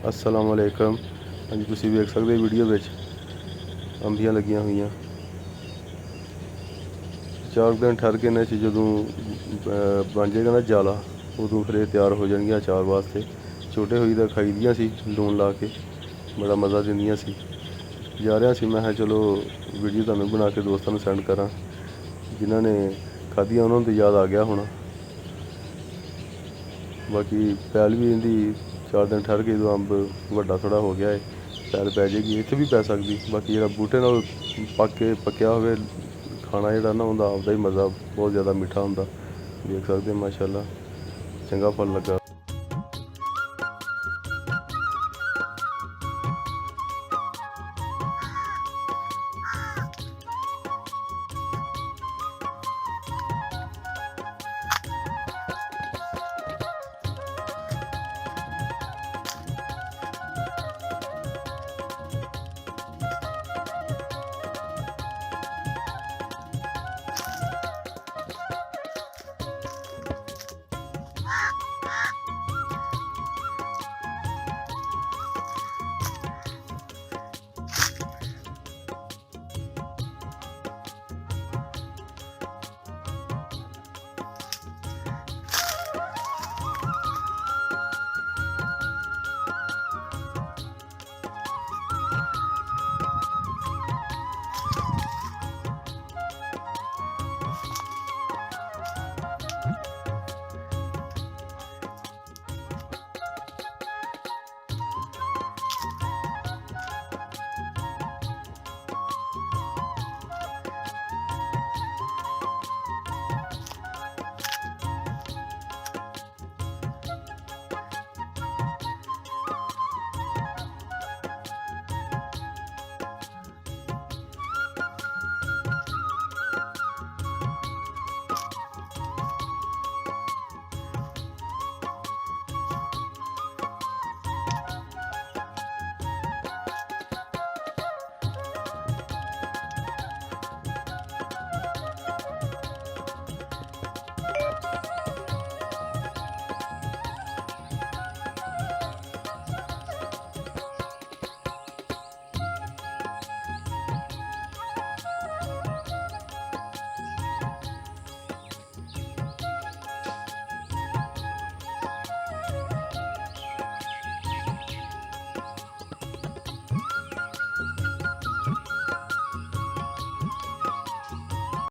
अस्सलाम वालेकुम। हाँ जी, तुसीं वेख सकदे वीडियो विच अंबियां लगियां होईयां। 4 दिन ठहर के इन्हां 'च जदों बन जाएगा ना जाला उदों फिर ये तैयार हो जाएंगियां अचार वास्ते। छोटे होई तां खाई दियां सी लून ला के, बड़ा मज़ा दिंदियां सी। जा रहा सी, मैं कहा चलो वीडियो तुहानूं बना के दोस्तां नूं सेंड करां, जिन्हां ने खादियां उन्हां नूं तां याद आ गया होना। बाकी पैल भी इहदी 4 दिन ठहर के जो अंब वड्डा थोड़ा हो गया है, पैल पै जाएगी, इत्थे भी पै सकदी। बाकी जिहड़ा बूटे नाल पक्या होवे खाना जिहड़ा ना उहदा आपदा ही मज़ा बहुत ज़्यादा मिठा हुंदा। देख सकदे माशाअल्लाह चंगा फल लगा।